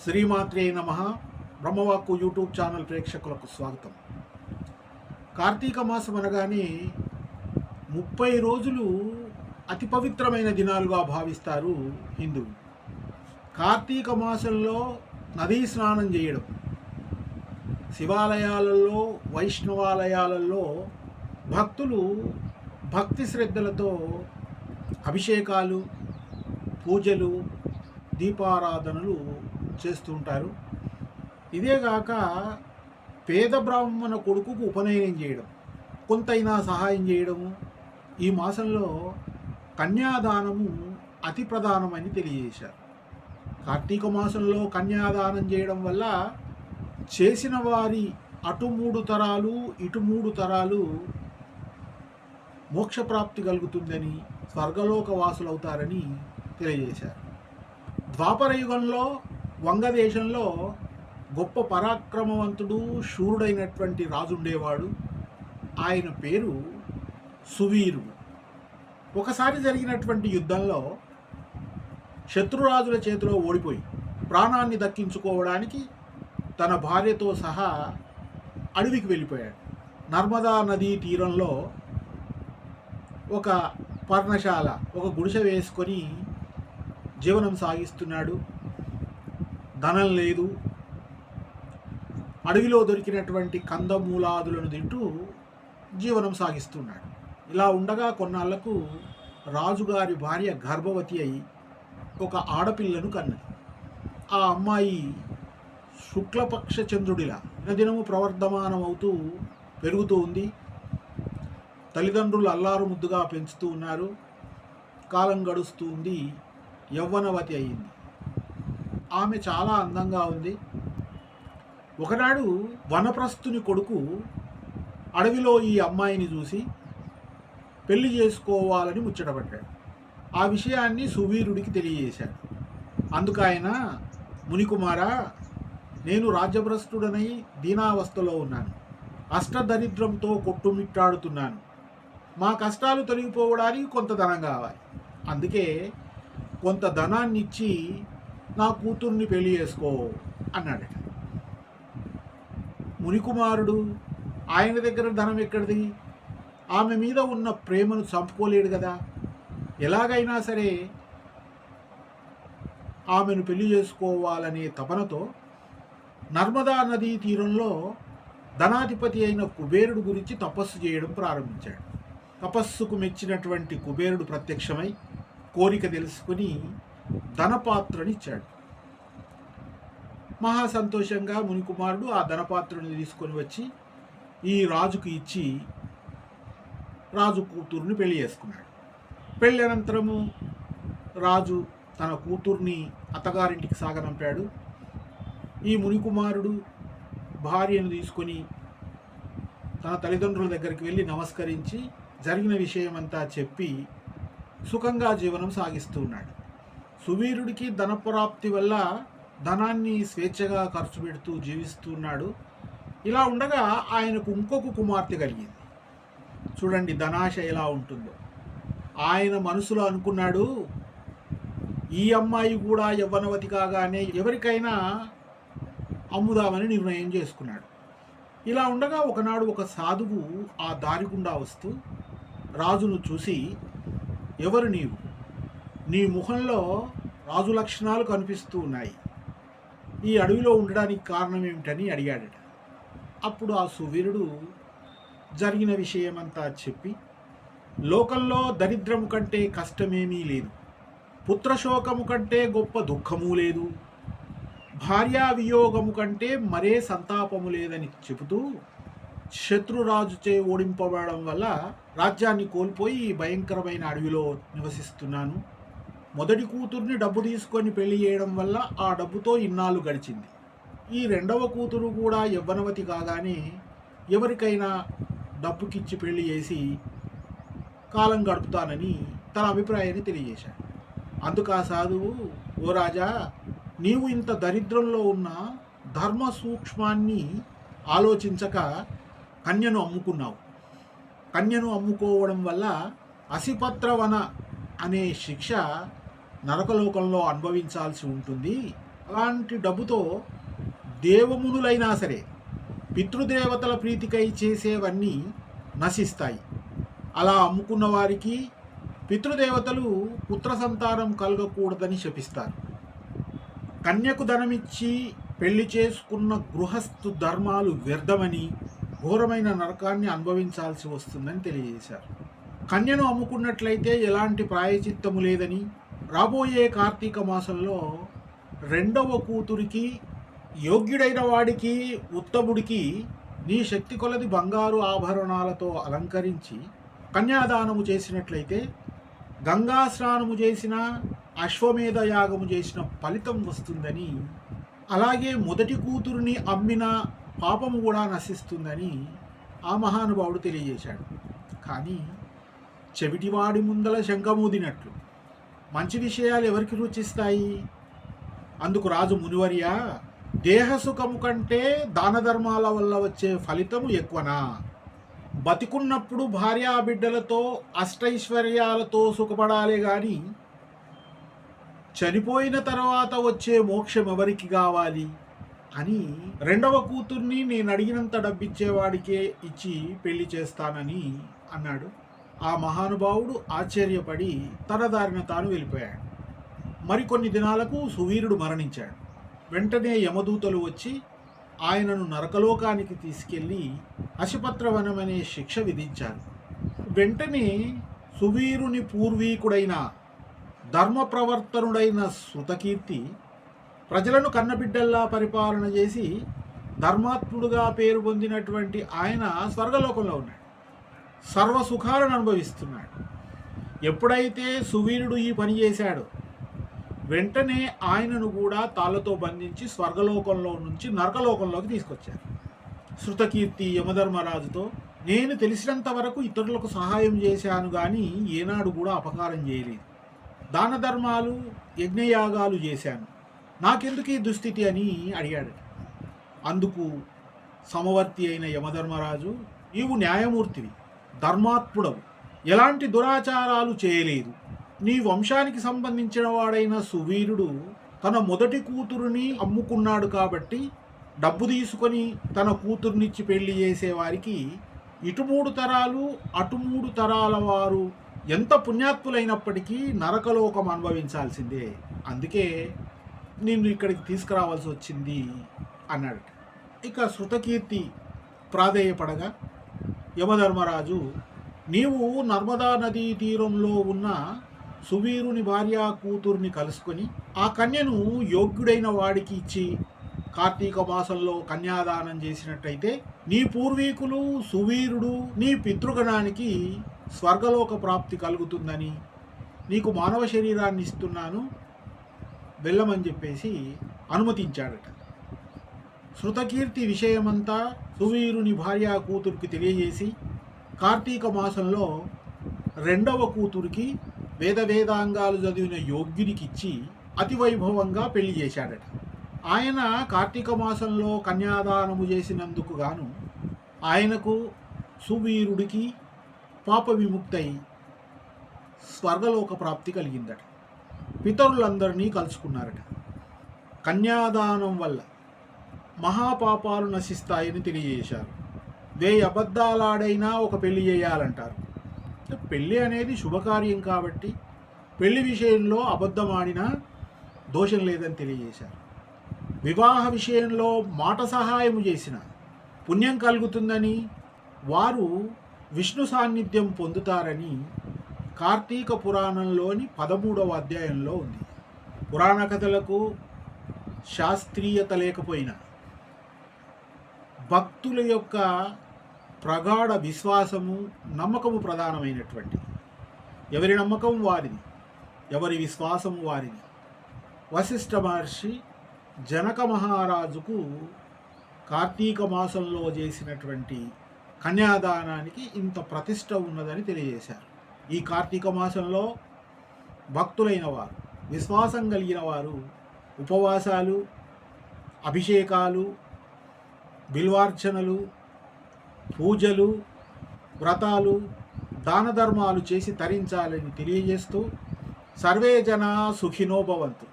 శ్రీమాత్రే నమః. బ్రహ్మవాక్కు YouTube channel ప్రేక్షకులకు స్వాగతం. కార్తీక మాసం అనగానే 30 రోజులు అతి పవిత్రమైన దినాలుగా భావిస్తారు హిందువులు. కార్తీక మాసంలో నదీ స్నానం చేయడం, శివాలయాలలో వైష్ణవాలయాలలో భక్తులు భక్తి శ్రద్ధలతో అభిషేకాలు, పూజలు, దీపారాధనలు చేస్తుంటారు. ఇదేగాక పేద బ్రాహ్మణ కొడుకుకు ఉపనయనం చేయడం, కొంతైనా సహాయం చేయడము, ఈ మాసంలో కన్యాదానము అతి ప్రధానమని తెలియజేశారు. కార్తీక మాసంలో కన్యాదానం చేయడం వల్ల చేసిన వారి అటు 3 తరాలు ఇటు 3 తరాలు మోక్షప్రాప్తి కలుగుతుందని, స్వర్గలోక వాసులవుతారని తెలియజేశారు. ద్వాపర యుగంలో వంగదేశంలో గొప్ప పరాక్రమవంతుడు, శూరుడైనటువంటి రాజు ఉండేవాడు. ఆయన పేరు సువీరుడు. ఒకసారి జరిగినటువంటి యుద్ధంలో శత్రురాజుల చేతిలో ఓడిపోయి ప్రాణాన్ని దక్కించుకోవడానికి తన భార్యతో సహా అడవికి వెళ్ళిపోయాడు. నర్మదా నదీ తీరంలో ఒక పర్ణశాల, ఒక గుడిసె వేసుకొని జీవనం సాగిస్తున్నాడు. ధనం లేదు. అడవిలో దొరికినటువంటి కందమూలాదులను తింటూ జీవనం సాగిస్తున్నాడు. ఇలా ఉండగా కొన్నాళ్లకు రాజుగారి భార్య గర్భవతి అయి ఒక ఆడపిల్లను కన్నది. ఆ అమ్మాయి శుక్లపక్ష చంద్రుడిలా దినము ప్రవర్ధమానమవుతూ పెరుగుతూ ఉంది. తల్లిదండ్రులు అల్లారు ముద్దుగా పెంచుతూ ఉన్నారు. కాలం గడుస్తూ ఉంది. యవ్వనవతి అయింది. ఆమె చాలా అందంగా ఉంది. ఒకనాడు వనప్రస్థుని కొడుకు అడవిలో ఈ అమ్మాయిని చూసి పెళ్లి చేసుకోవాలని ముచ్చటపడ్డాడు. ఆ విషయాన్ని సువీరుడికి తెలియజేశాడు. అందుకు ఆయన, మునికుమారా, నేను రాజ్యభ్రష్టుడనై దీనావస్థలో ఉన్నాను. అష్టదరిద్రంతో కొట్టుమిట్టాడుతున్నాను. మా కష్టాలు తొలగిపోవడానికి కొంత ధనం కావాలి. అందుకే కొంత ధనాన్ని ఇచ్చి నా కూతుర్ని పెళ్లి చేసుకో అన్నాడట. మునికుమారుడు, ఆయన దగ్గర ధనం ఎక్కడిది? ఆమె మీద ఉన్న ప్రేమను చంపుకోలేడు కదా. ఎలాగైనా సరే ఆమెను పెళ్లి చేసుకోవాలనే తపనతో నర్మదా నదీ తీరంలో ధనాధిపతి అయిన కుబేరుడు గురించి తపస్సు చేయడం ప్రారంభించాడు. తపస్సుకు మెచ్చినటువంటి కుబేరుడు ప్రత్యక్షమై కోరిక తెలుసుకుని ధనపాత్రనిచ్చాడు. మహా సంతోషంగా మునికుమారుడు ఆ ధనపాత్రను తీసుకొని వచ్చి ఈ రాజుకు ఇచ్చి రాజు కూతుర్ని పెళ్లి చేసుకున్నాడు. పెళ్లి అనంతరము రాజు తన కూతుర్ని అత్తగారింటికి సాగనంపాడు. ఈ మునికుమారుడు భార్యను తీసుకొని తన తల్లిదండ్రుల దగ్గరికి వెళ్ళి నమస్కరించి జరిగిన విషయమంతా చెప్పి సుఖంగా జీవనం సాగిస్తూ ఉన్నాడు. సువీరుడికి ధనప్రాప్తి వల్ల ధనాన్ని స్వేచ్ఛగా ఖర్చు పెడుతూ జీవిస్తున్నాడు. ఇలా ఉండగా ఆయనకు ఇంకొక కుమార్తె కలిగింది. చూడండి ధనాశ ఎలా ఉంటుందో. ఆయన మనసులో అనుకున్నాడు, ఈ అమ్మాయి కూడా యవ్వనవతి కాగానే ఎవరికైనా అమ్ముదామని నిర్ణయం చేసుకున్నాడు. ఇలా ఉండగా ఒకనాడు ఒక సాధువు ఆ దారి గుండా వస్తూ రాజును చూసి, ఎవరు నీవు? నీ ముఖంలో రాజు లక్షణాలు కనిపిస్తూ ఉన్నాయి. ఈ అడవిలో ఉండడానికి కారణం ఏమిటని అడిగాడట. అప్పుడు ఆ సువీరుడు జరిగిన విషయమంతా చెప్పి, లోకంలో దరిద్రము కంటే కష్టమేమీ లేదు, పుత్రశోకము కంటే గొప్ప దుఃఖము లేదు, భార్యా వియోగము కంటే మరే సంతాపము లేదని చెబుతూ శత్రురాజుచే ఓడింపబడడం వల్ల రాజ్యాన్ని కోల్పోయి ఈ భయంకరమైన అడవిలో నివసిస్తున్నాను. మొదటి కూతుర్ని డబ్బు తీసుకొని పెళ్లి చేయడం వల్ల ఆ డబ్బుతో ఇన్నాళ్ళు గడిచింది. ఈ రెండవ కూతురు కూడా యవ్వనవతి కాగానే ఎవరికైనా డబ్బుకిచ్చి పెళ్లి చేసి కాలం గడుపుతానని తన అభిప్రాయాన్ని తెలియజేశాడు. అందుకు ఆ సాధువు, ఓ రాజా, నీవు ఇంత దరిద్రంలో ఉన్న ధర్మ సూక్ష్మాన్ని ఆలోచించక కన్యను అమ్ముకున్నావు. కన్యను అమ్ముకోవడం వల్ల అసిపత్రవన అనే శిక్ష నరకలోకంలో అనుభవించాల్సి ఉంటుంది. అలాంటి డబ్బుతో దేవమునులైనా సరే పితృదేవతల ప్రీతికై చేసేవన్నీ నశిస్తాయి. అలా అమ్ముకున్న వారికి పితృదేవతలు పుత్ర సంతానం కలగకూడదని శపిస్తారు. కన్యకు ధనమిచ్చి పెళ్లి చేసుకున్న గృహస్థు ధర్మాలు వ్యర్థమని, ఘోరమైన నరకాన్ని అనుభవించాల్సి వస్తుందని తెలియజేశారు. కన్యను అమ్ముకున్నట్లయితే ఎలాంటి ప్రాయచిత్తము లేదని, రాబోయే కార్తీక మాసంలో రెండవ కూతురికి, యోగ్యుడైన వాడికి, ఉత్తముడికి నీ శక్తి కొలది బంగారు ఆభరణాలతో అలంకరించి కన్యాదానము చేసినట్లయితే గంగా స్నానము చేసిన, అశ్వమేధ యాగము చేసిన ఫలితం వస్తుందని, అలాగే మొదటి కూతురుని అమ్మిన పాపము కూడా నశిస్తుందని ఆ మహానుభావుడు తెలియజేశాడు. కానీ చెవిటివాడి ముందల శంఖమూదినట్లు మంచి విషయాలు ఎవరికి రుచిస్తాయి? అందుకు రాజు మునివర్య, దేహసుఖము కంటే దాన ధర్మాల వల్ల వచ్చే ఫలితము ఎక్కువనా? బతికున్నప్పుడు భార్యాబిడ్డలతో అష్టైశ్వర్యాలతో సుఖపడాలే గాని చనిపోయిన తర్వాత వచ్చే మోక్షం ఎవరికి కావాలి అని రెండవ కూతుర్ని నేను అడిగినంత డబ్బిచ్చేవాడికే ఇచ్చి పెళ్లి చేస్తానని అన్నాడు. ఆ మహానుభావుడు ఆశ్చర్యపడి తన దారిన తాను వెళ్ళిపోయాడు. మరికొన్ని దినాలకు సువీరుడు మరణించాడు. వెంటనే యమదూతలు వచ్చి ఆయనను నరకలోకానికి తీసుకెళ్లి అశుపత్రవనం అనే శిక్ష విధించారు. వెంటనే సువీరుని పూర్వీకుడైన ధర్మ ప్రవర్తనుడైన శృతకీర్తి ప్రజలను కన్నబిడ్డల్లా పరిపాలన చేసి ధర్మాత్ముడుగా పేరు పొందినటువంటి ఆయన స్వర్గలోకంలో ఉన్నాడు, సర్వ సుఖాలను అనుభవిస్తున్నాడు. ఎప్పుడైతే సువీరుడు ఈ పని చేశాడో వెంటనే ఆయనను కూడా తాళ్లతో బంధించి స్వర్గలోకంలో నుంచి నరకలోకంలోకి తీసుకొచ్చారు. శృతకీర్తి యమధర్మరాజుతో, నేను తెలిసినంత వరకు ఇతరులకు సహాయం చేశాను కానీ ఏనాడు కూడా అపకారం చేయలేదు. దాన ధర్మాలు, యజ్ఞయాగాలు చేశాను, నాకెందుకు ఈ దుస్థితి అని అడిగాడు. అందుకు సమవర్తి అయిన యమధర్మరాజు, నీవు న్యాయమూర్తివి, ధర్మాత్ముడవు, ఎలాంటి దురాచారాలు చేయలేదు. నీ వంశానికి సంబంధించిన వాడైన సువీరుడు తన మొదటి కూతురుని అమ్ముకున్నాడు కాబట్టి డబ్బు తీసుకొని తన కూతుర్నిచ్చి పెళ్లి చేసేవారికి ఇటు 3 తరాలు అటు 3 తరాల వారు ఎంత పుణ్యాత్ములైనప్పటికీ నరకలోకం అనుభవించాల్సిందే, అందుకే నిన్ను ఇక్కడికి తీసుకురావాల్సి వచ్చింది అన్నాడు. ఇక శృతకీర్తి ప్రాధేయపడగా యమధర్మరాజు, నీవు నర్మదా నదీ తీరంలో ఉన్న సువీరుని భార్య కూతుర్ని కలుసుకొని ఆ కన్యను యోగ్యుడైన వాడికి ఇచ్చి కార్తీక మాసంలో కన్యాదానం చేసినట్టయితే నీ పూర్వీకులు సువీరుడు నీ పితృగణానికి స్వర్గలోక ప్రాప్తి కలుగుతుందని, నీకు మానవ శరీరాన్ని ఇస్తున్నాను, వెళ్ళమని చెప్పేసి అనుమతించాడట. శృతకీర్తి విషయమంతా సువీరుని భార్య కూతురికి తెలియజేసి కార్తీక మాసంలో రెండవ కూతురికి వేదాంగాలు చదివిన యోగ్యునికి ఇచ్చి అతివైభవంగా పెళ్లి చేశాడట. ఆయన కార్తీక మాసంలో కన్యాదానము చేసినందుకు గాను ఆయనకు సువీరుడికి పాప విముక్తై స్వర్గలోక ప్రాప్తి కలిగిందట. పితరులందరినీ కలుసుకున్నారట. కన్యాదానం వల్ల మహాపాపాలు నశిస్తాయని తెలియజేశారు. 1000 అబద్ధాలాడైనా ఒక పెళ్లి చేయాలంటారు. పెళ్ళి అనేది శుభకార్యం కాబట్టి పెళ్లి విషయంలో అబద్ధం ఆడినా దోషం లేదని తెలియజేశారు. వివాహ విషయంలో మాట సహాయం చేసిన పుణ్యం కలుగుతుందని, వారు విష్ణు సాన్నిధ్యం పొందుతారని కార్తీక పురాణంలోని 13వ అధ్యాయంలో ఉంది. పురాణ కథలకు శాస్త్రీయత లేకపోయినా భక్తుల యొక్క ప్రగాఢ విశ్వాసము, నమ్మకము ప్రధానమైనటువంటిది. ఎవరి నమ్మకం వారిది, ఎవరి విశ్వాసము వారిది. వశిష్ఠ మహర్షి జనక మహారాజుకు కార్తీక మాసంలో చేసినటువంటి కన్యాదానానికి ఇంత ప్రతిష్ట ఉన్నదని తెలియజేశారు. ఈ కార్తీక మాసంలో భక్తులైన వారు, విశ్వాసం కలిగిన వారు ఉపవాసాలు, అభిషేకాలు, బిల్వార్చనలు, పూజలు, వ్రతాలు, దాన ధర్మాలు చేసి తరించాలని తెలియజేస్తూ సర్వే జనా సుఖినో భవంతు.